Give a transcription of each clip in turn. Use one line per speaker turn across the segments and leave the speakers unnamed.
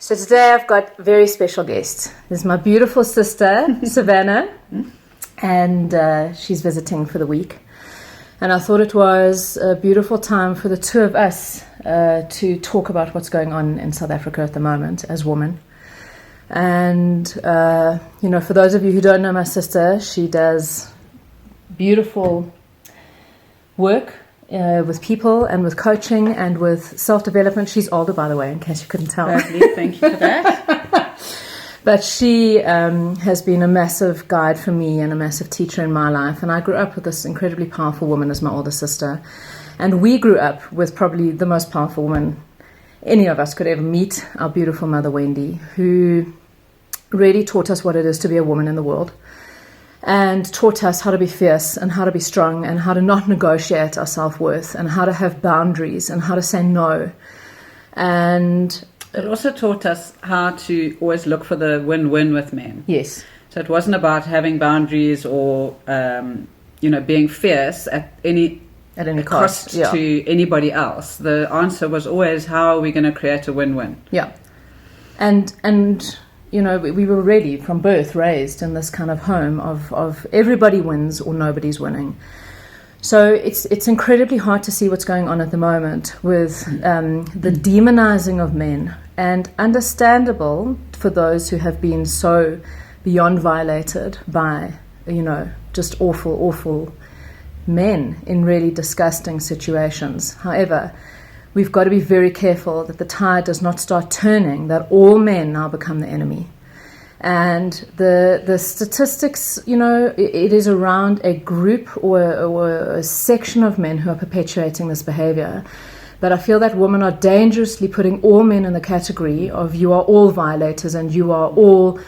So today I've got very special guests. This is my beautiful sister, Savannah, and she's visiting for the week. And I thought it was a beautiful time for the two of us to talk about what's going on in South Africa at the moment as women. And, for those of you who don't know my sister, she does beautiful work with people and with coaching and with self-development. She's older, by the way, in case you couldn't tell.
Lovely, thank you for that.
But she has been a massive guide for me and a massive teacher in my life. And I grew up with this incredibly powerful woman as my older sister. And we grew up with probably the most powerful woman any of us could ever meet, our beautiful mother, Wendy, who really taught us what it is to be a woman in the world. And taught us how to be fierce and how to be strong and how to not negotiate our self-worth and how to have boundaries and how to say no. And
it also taught us how to always look for the win-win with men.
Yes.
So it wasn't about having boundaries or, being fierce at any cost to anybody else. The answer was always, how are we going to create a win-win?
Yeah. And we were really from birth raised in this kind of home of everybody wins or nobody's winning. So it's incredibly hard to see what's going on at the moment with the demonizing of men, and understandable for those who have been so beyond violated by, just awful men in really disgusting situations. However, we've got to be very careful that the tide does not start turning, that all men now become the enemy. And the statistics, it is around a group or a section of men who are perpetuating this behavior. But I feel that women are dangerously putting all men in the category of you are all violators and you are all,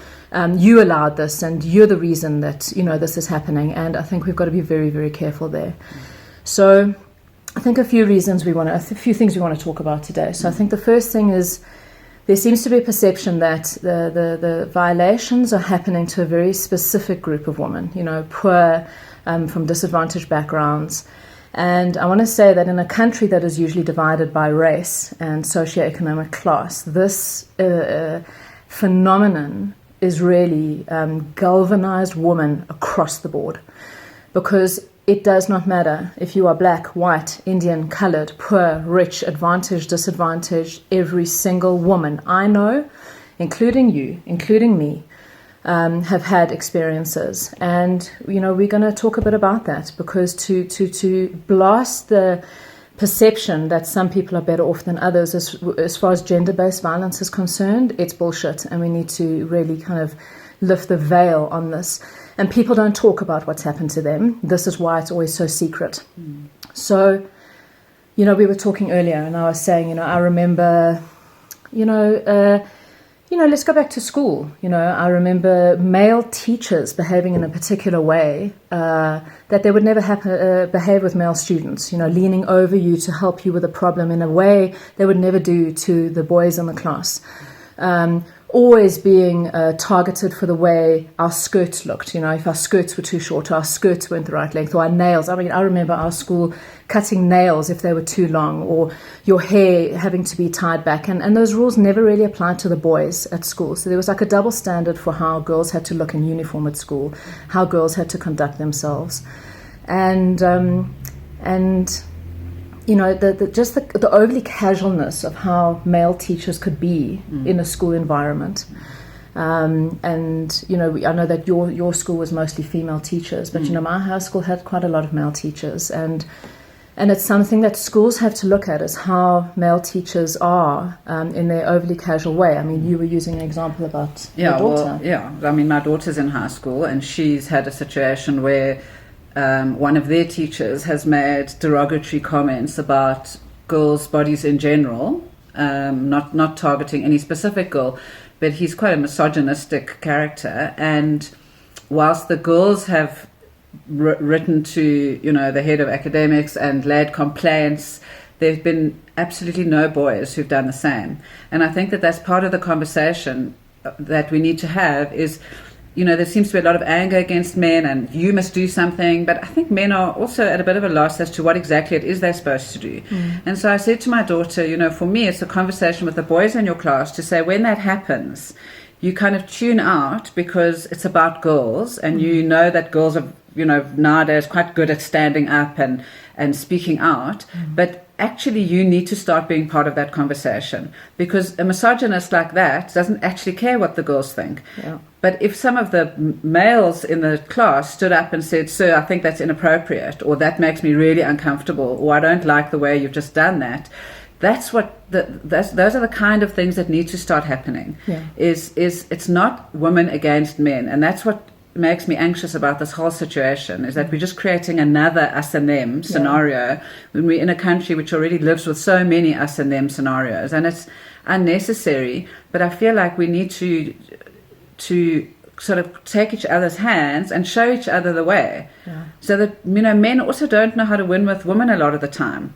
you allowed this and you're the reason that, this is happening. And I think we've got to be very, very careful there. So I think a few things we want to talk about today. So I think the first thing is there seems to be a perception that the violations are happening to a very specific group of women, poor, from disadvantaged backgrounds. And I want to say that in a country that is usually divided by race and socioeconomic class, this phenomenon is really galvanized women across the board, because it does not matter if you are black, white, Indian, colored, poor, rich, advantaged, disadvantaged. Every single woman I know, including you, including me, have had experiences. And, we're going to talk a bit about that, because to blast the perception that some people are better off than others as far as gender-based violence is concerned, it's bullshit. And we need to really kind of lift the veil on this. And people don't talk about what's happened to them. This is why it's always so secret. So, we were talking earlier and I was saying, I remember, let's go back to school. I remember male teachers behaving in a particular way that they would never behave with male students, leaning over you to help you with a problem in a way they would never do to the boys in the class. Always being targeted for the way our skirts looked. If our skirts were too short, our skirts weren't the right length, or our nails. I remember our school cutting nails if they were too long, or your hair having to be tied back. And those rules never really applied to the boys at school. So there was like a double standard for how girls had to look in uniform at school, how girls had to conduct themselves. And the overly casualness of how male teachers could be in a school environment. I know that your school was mostly female teachers, but my high school had quite a lot of male teachers, and it's something that schools have to look at, is how male teachers are in their overly casual way. You were using an example about your daughter.
My daughter's in high school, and she's had a situation where one of their teachers has made derogatory comments about girls' bodies in general, not targeting any specific girl, but he's quite a misogynistic character. And whilst the girls have written to the head of academics and laid complaints, there have been absolutely no boys who've done the same. And I think that that's part of the conversation that we need to have, is there seems to be a lot of anger against men and you must do something. But I think men are also at a bit of a loss as to what exactly it is they're supposed to do. And so I said to my daughter, for me, it's a conversation with the boys in your class to say when that happens, you kind of tune out because it's about girls and you know that girls are, nowadays quite good at standing up and speaking out. But actually you need to start being part of that conversation, because a misogynist like that doesn't actually care what the girls think.
Yeah.
But if some of the males in the class stood up and said, "Sir, I think that's inappropriate," or "That makes me really uncomfortable," or "I don't like the way you've just done that," those are the kind of things that need to start happening.
Yeah.
It's not women against men, and that's what makes me anxious about this whole situation, is that we're just creating another us and them scenario when we're in a country which already lives with so many us and them scenarios, and it's unnecessary. But I feel like we need to sort of take each other's hands and show each other the way, so that men also don't know how to win with women a lot of the time.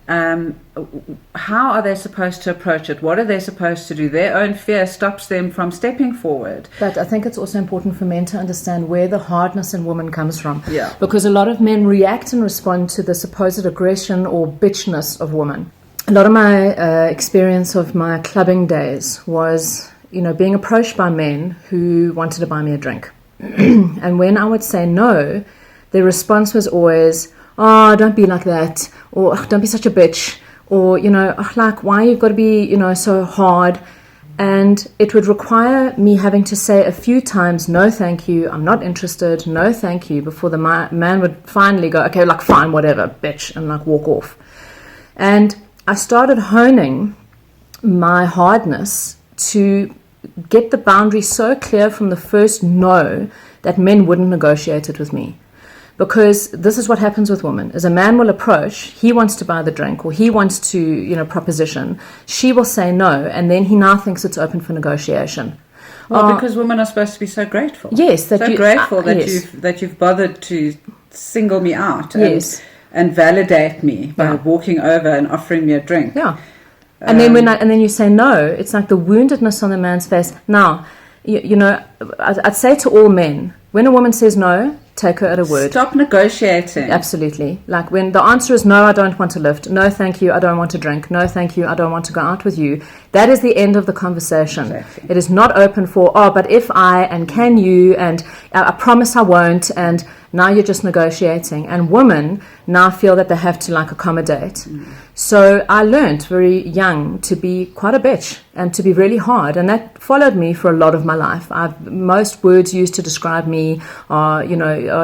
How are they supposed to approach it? What are they supposed to do? Their own fear stops them from stepping forward.
But I think it's also important for men to understand where the hardness in women comes from.
Yeah.
Because a lot of men react and respond to the supposed aggression or bitchness of women. A lot of my experience of my clubbing days was, being approached by men who wanted to buy me a drink. And when I would say no, their response was always, "Oh, don't be like that," or "Oh, don't be such a bitch," or, why you've got to be, so hard. And it would require me having to say a few times, "No, thank you, I'm not interested, no, thank you," before the man would finally go, "Okay, fine, whatever, bitch," and walk off. And I started honing my hardness to get the boundary so clear from the first no that men wouldn't negotiate it with me. Because this is what happens with women, is a man will approach, he wants to buy the drink, or he wants to, proposition. She will say no, and then he now thinks it's open for negotiation.
Well, because women are supposed to be so grateful.
Yes.
Grateful that
yes.
you've bothered to single me out
yes.
and validate me by walking over and offering me a drink.
Yeah. And then you say no, it's like the woundedness on the man's face. Now, I'd say to all men, when a woman says no, take her at a word.
Stop negotiating.
Absolutely. Like when the answer is no, I don't want to lift. No, thank you, I don't want to drink. No, thank you, I don't want to go out with you. That is the end of the conversation.
Exactly.
It is not open for, but if I, and can you, and I promise I won't, and now you're just negotiating. And women now feel that they have to accommodate. So I learned very young to be quite a bitch and to be really hard. And that followed me for a lot of my life. Most words used to describe me are,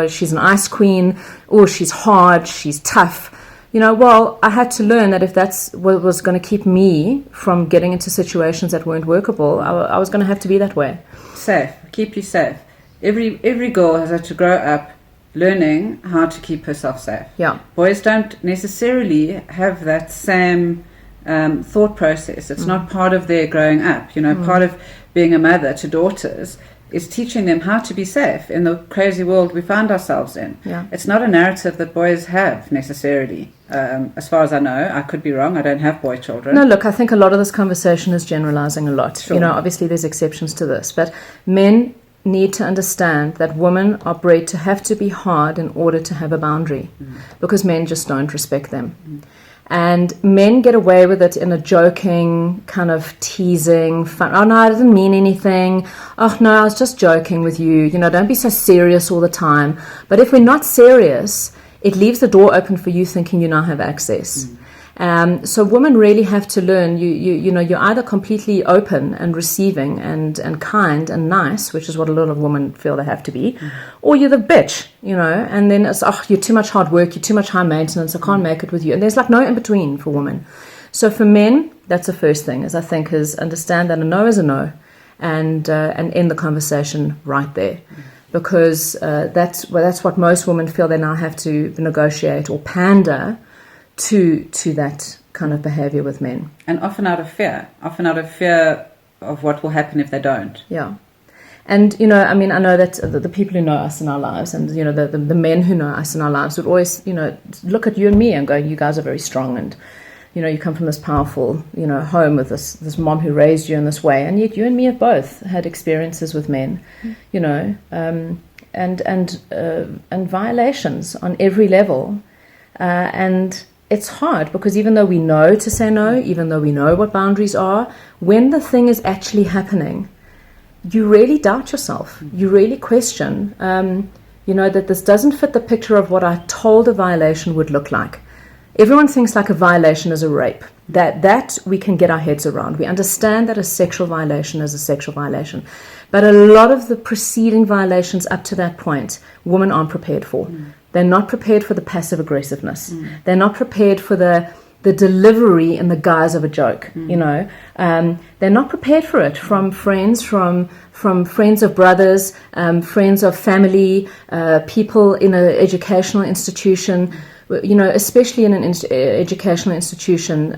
she's an ice queen, or she's hard, she's tough. Well, I had to learn that if that's what was going to keep me from getting into situations that weren't workable, I was going to have to be that way.
Safe. Keep you safe. Every girl has had to grow up learning how to keep herself safe.
Yeah.
Boys don't necessarily have that same thought process. It's not part of their growing up. Part of being a mother to daughters is teaching them how to be safe in the crazy world we find ourselves in.
Yeah.
It's not a narrative that boys have necessarily. As far as I know, I could be wrong. I don't have boy children.
No, look, I think a lot of this conversation is generalizing a lot.
Sure.
Obviously there's exceptions to this, but men need to understand that women are bred to have to be hard in order to have a boundary, because men just don't respect them. And men get away with it in a joking, kind of teasing, fun. "Oh, no, I didn't mean anything. Oh, no, I was just joking with you. Don't be so serious all the time." But if we're not serious, it leaves the door open for you thinking you now have access. So women really have to learn, you're either completely open and receiving and kind and nice, which is what a lot of women feel they have to be, or you're the bitch, and then it's, you're too much hard work, you're too much high maintenance, I can't make it with you. And there's no in between for women. So for men, that's the first thing, is understand that a no is a no, and end the conversation right there. Because that's what most women feel they now have to negotiate or pander to that kind of behavior with men. And
often out of fear of what will happen if they don't.
Yeah. And, I know that the people who know us in our lives and, the men who know us in our lives would always, look at you and me and go, you guys are very strong and, you come from this powerful, home with this mom who raised you in this way, and yet you and me have both had experiences with men, and violations on every level, and it's hard because even though we know to say no, even though we know what boundaries are, when the thing is actually happening, you really doubt yourself. You really question, that this doesn't fit the picture of what I told a violation would look like. Everyone thinks like a violation is a rape. That we can get our heads around. We understand that a sexual violation is a sexual violation. But a lot of the preceding violations up to that point, women aren't prepared for. They're not prepared for the passive aggressiveness. They're not prepared for the delivery in the guise of a joke. They're not prepared for it from friends, from friends of brothers, friends of family, people in an educational institution. Especially in an educational institution,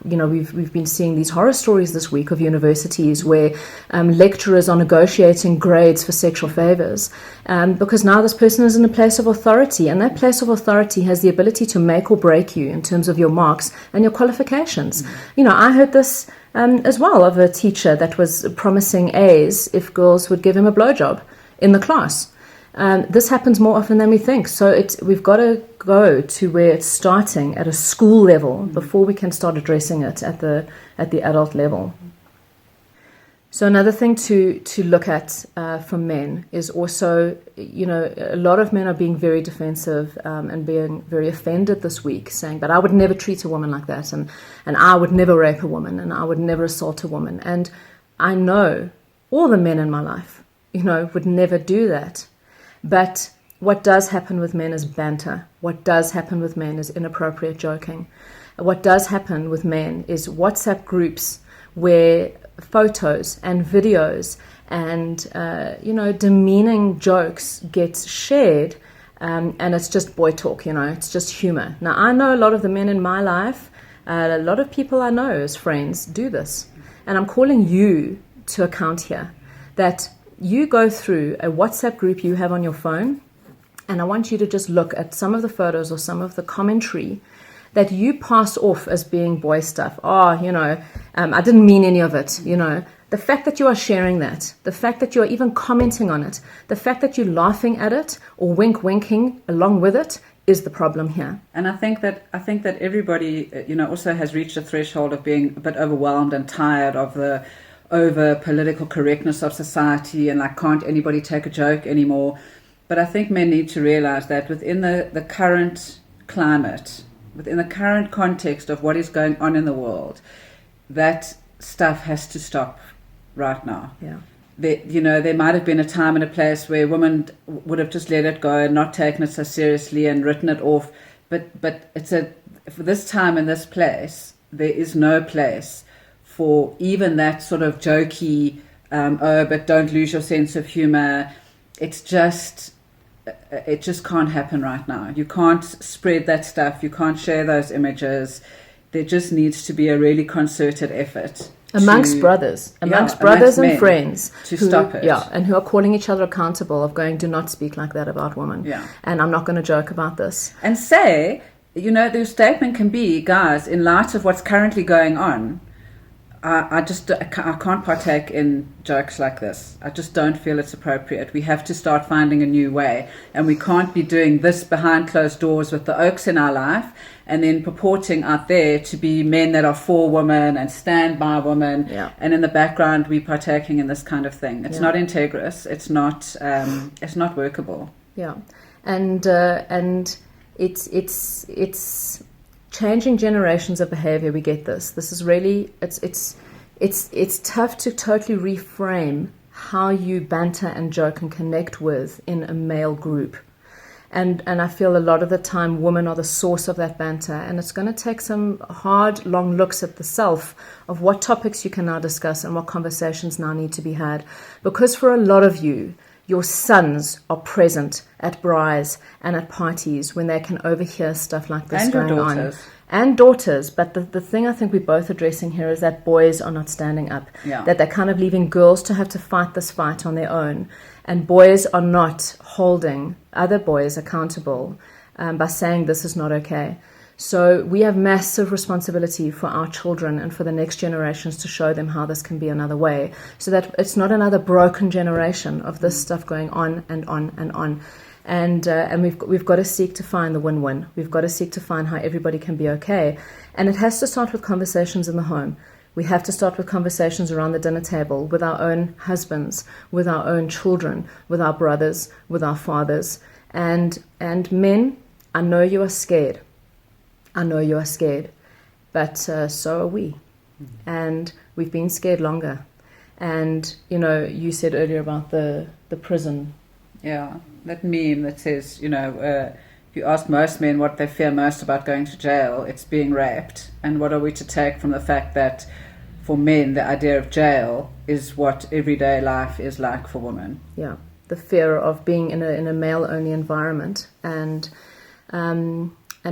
we've been seeing these horror stories this week of universities where lecturers are negotiating grades for sexual favors, because now this person is in a place of authority, and that place of authority has the ability to make or break you in terms of your marks and your qualifications. I heard this as well of a teacher that was promising A's if girls would give him a blowjob in the class. This happens more often than we think. So we've got to go to where it's starting at a school level before we can start addressing it at the adult level. So another thing to look at for men is also, a lot of men are being very defensive and being very offended this week, saying, but I would never treat a woman like that, and I would never rape a woman, and I would never assault a woman. And I know all the men in my life, would never do that. But what does happen with men is banter. What does happen with men is inappropriate joking. What does happen with men is WhatsApp groups where photos and videos and, demeaning jokes get shared, and it's just boy talk, it's just humor. Now, I know a lot of the men in my life, a lot of people I know as friends do this. And I'm calling you to account here that you go through a WhatsApp group you have on your phone, and I want you to just look at some of the photos or some of the commentary that you pass off as being boy stuff. I didn't mean any of it, The fact that you are sharing that, the fact that you are even commenting on it, the fact that you're laughing at it or winking along with it is the problem here.
And I think that everybody, also has reached a threshold of being a bit overwhelmed and tired of the over political correctness of society and can't anybody take a joke anymore. But I think men need to realize that within the current climate, within the current context of what is going on in the world, that stuff has to stop right now.
Yeah.
There might have been a time and a place where women would have just let it go and not taken it so seriously and written it off. But for this time and this place, there is no place for even that sort of jokey, but don't lose your sense of humor. It just can't happen right now. You can't spread that stuff. You can't share those images. There just needs to be a really concerted effort
amongst brothers and friends
to stop it.
Yeah, and who are calling each other accountable of going, do not speak like that about women.
Yeah.
And I'm not going to joke about this.
And say, the statement can be, guys, in light of what's currently going on, I can't partake in jokes like this. I just don't feel it's appropriate. We have to start finding a new way, and we can't be doing this behind closed doors with the oaks in our life and then purporting out there to be men that are for women and stand by women.
Yeah.
And in the background we partaking in this kind of thing. It's not integrous. It's not workable.
Yeah, and it's changing generations of behavior. We get this. This is really it's tough to totally reframe how you banter and joke and connect with in a male group. And I feel a lot of the time women are the source of that banter, and it's going to take some hard, long looks at the self of what topics you can now discuss and what conversations now need to be had. Because for a lot of you, your sons are present at braais and at parties when they can overhear stuff like this going on. And daughters. But the thing I think we're both addressing here is that boys are not standing up.
Yeah.
That they're kind of leaving girls to have to fight this fight on their own. And boys are not holding other boys accountable by saying this is not okay. So we have massive responsibility for our children and for the next generations to show them how this can be another way, so that it's not another broken generation of this stuff going on and on and on. And we've got to seek to find the win-win. We've got to seek to find how everybody can be okay. And it has to start with conversations in the home. We have to start with conversations around the dinner table with our own husbands, with our own children, with our brothers, with our fathers. And men, I know you are scared. I know you are scared. But so are we. And we've been scared longer. And, you said earlier about the prison.
Yeah, that meme that says, if you ask most men what they fear most about going to jail, it's being raped. And what are we to take from the fact that for men, the idea of jail is what everyday life is like for women?
Yeah, the fear of being in a male-only environment. And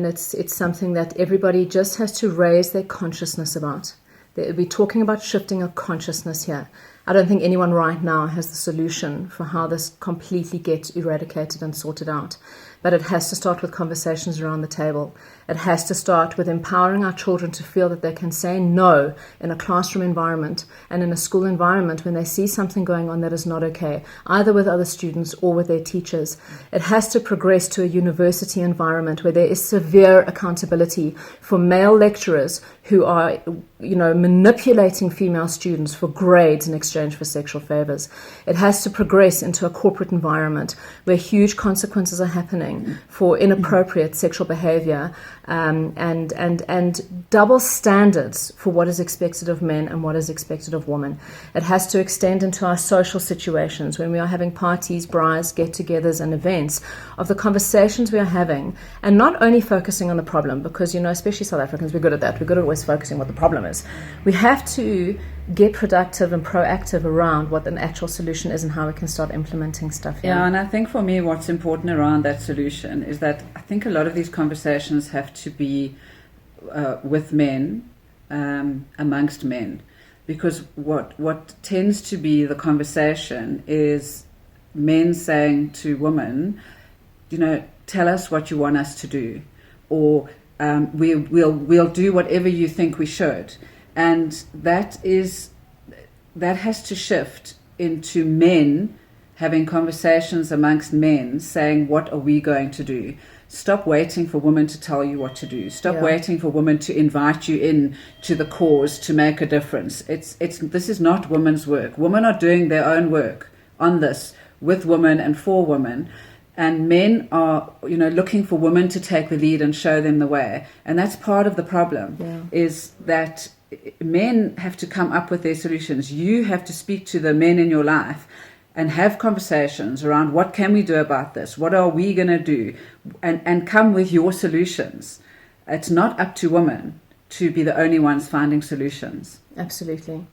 it's something that everybody just has to raise their consciousness about. We're talking about shifting a consciousness here. I don't think anyone right now has the solution for how this completely gets eradicated and sorted out. But it has to start with conversations around the table. It has to start with empowering our children to feel that they can say no in a classroom environment and in a school environment when they see something going on that is not okay, either with other students or with their teachers. It has to progress to a university environment where there is severe accountability for male lecturers who are, manipulating female students for grades in exchange for sexual favors. It has to progress into a corporate environment where huge consequences are happening for inappropriate sexual behavior, and double standards for what is expected of men and what is expected of women. It has to extend into our social situations when we are having parties, brides, get-togethers and events, of the conversations we are having, and not only focusing on the problem, because, especially South Africans, we're good at that. We're good at always focusing on what the problem is. We have to get productive and proactive around what an actual solution is and how we can start implementing stuff here.
Yeah, and I think for me what's important around that solution is that I think a lot of these conversations have to be with men, amongst men, because what tends to be the conversation is men saying to women, tell us what you want us to do, or we'll do whatever you think we should. And that has to shift into men having conversations amongst men saying, what are we going to do? Stop waiting for women to tell you what to do. Stop waiting for women to invite you in to the cause to make a difference. This is not women's work. Women are doing their own work on this with women and for women. And men are, looking for women to take the lead and show them the way. And that's part of the problem, is that men have to come up with their solutions. You have to speak to the men in your life and have conversations around what can we do about this? What are we going to do? And come with your solutions. It's not up to women to be the only ones finding solutions.
Absolutely.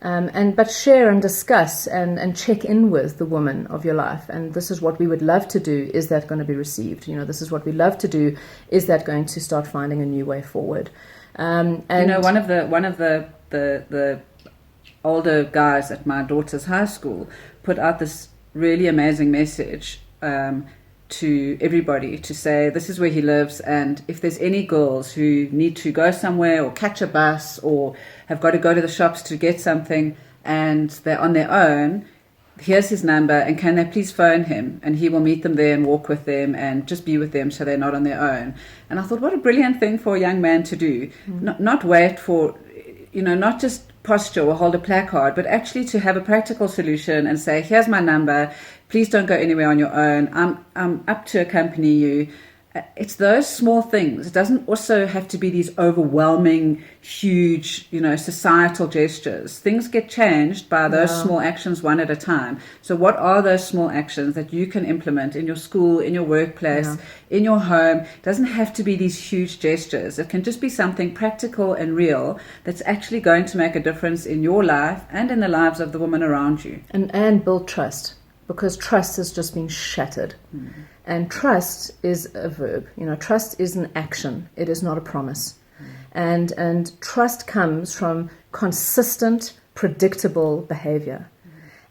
But share and discuss and check in with the woman of your life. And this is what we would love to do. Is that going to be received? This is what we love to do. Is that going to start finding a new way forward? And
one of the older guys at my daughter's high school put out this really amazing message to everybody to say this is where he lives, and if there's any girls who need to go somewhere or catch a bus or have got to go to the shops to get something and they're on their own, here's his number and can they please phone him, and he will meet them there and walk with them and just be with them so they're not on their own. And I thought, what a brilliant thing for a young man to do. Not wait for, not just posture or hold a placard, but actually to have a practical solution and say, here's my number, please don't go anywhere on your own, I'm up to accompany you. It's those small things. It doesn't also have to be these overwhelming, huge, societal gestures. Things get changed by those small actions one at a time. So what are those small actions that you can implement in your school, in your workplace, in your home? It doesn't have to be these huge gestures. It can just be something practical and real that's actually going to make a difference in your life and in the lives of the women around you.
And build trust, because trust has just been shattered. And trust is a verb. Trust is an action. It is not a promise. And trust comes from consistent, predictable behavior.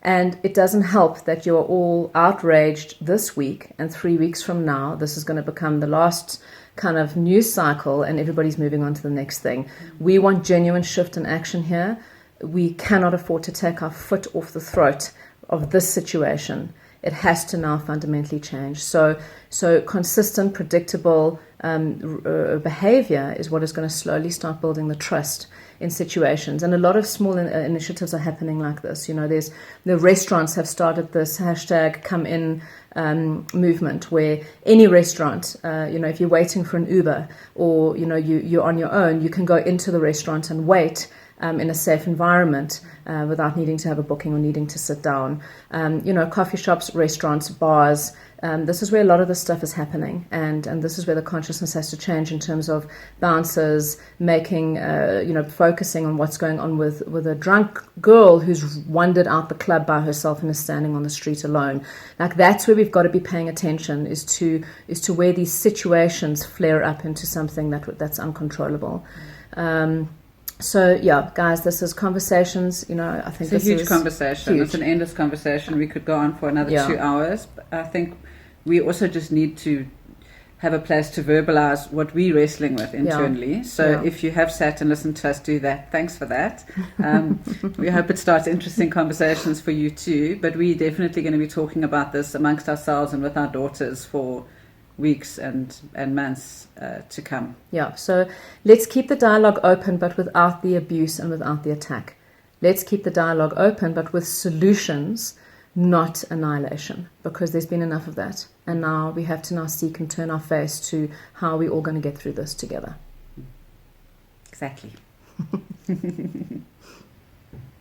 And it doesn't help that you're all outraged this week, and 3 weeks from now, this is going to become the last kind of news cycle and everybody's moving on to the next thing. We want genuine shift and action here. We cannot afford to take our foot off the throat of this situation. It has to now fundamentally change. So consistent, predictable behavior is what is going to slowly start building the trust in situations. And a lot of small initiatives are happening like this. You know, the restaurants have started this hashtag come in movement, where any restaurant, if you're waiting for an Uber or, you're on your own, you can go into the restaurant and wait in a safe environment without needing to have a booking or needing to sit down. Coffee shops, restaurants, bars, this is where a lot of this stuff is happening, and this is where the consciousness has to change in terms of bouncers making, focusing on what's going on with a drunk girl who's wandered out the club by herself and is standing on the street alone. Like, that's where we've got to be paying attention, is to where these situations flare up into something that's uncontrollable. So, yeah, guys, this is conversations. I think
it's a huge
is
conversation.
Huge.
It's an endless conversation. We could go on for another 2 hours. But I think we also just need to have a place to verbalize what we're wrestling with internally. So if you have sat and listened to us do that, thanks for that. We hope it starts interesting conversations for you too. But we're definitely going to be talking about this amongst ourselves and with our daughters for weeks and months to come.
Yeah, so let's keep the dialogue open, but without the abuse and without the attack. Let's keep the dialogue open, but with solutions, not annihilation, because there's been enough of that. And now we have to seek and turn our face to how we're all going to get through this together.
Exactly.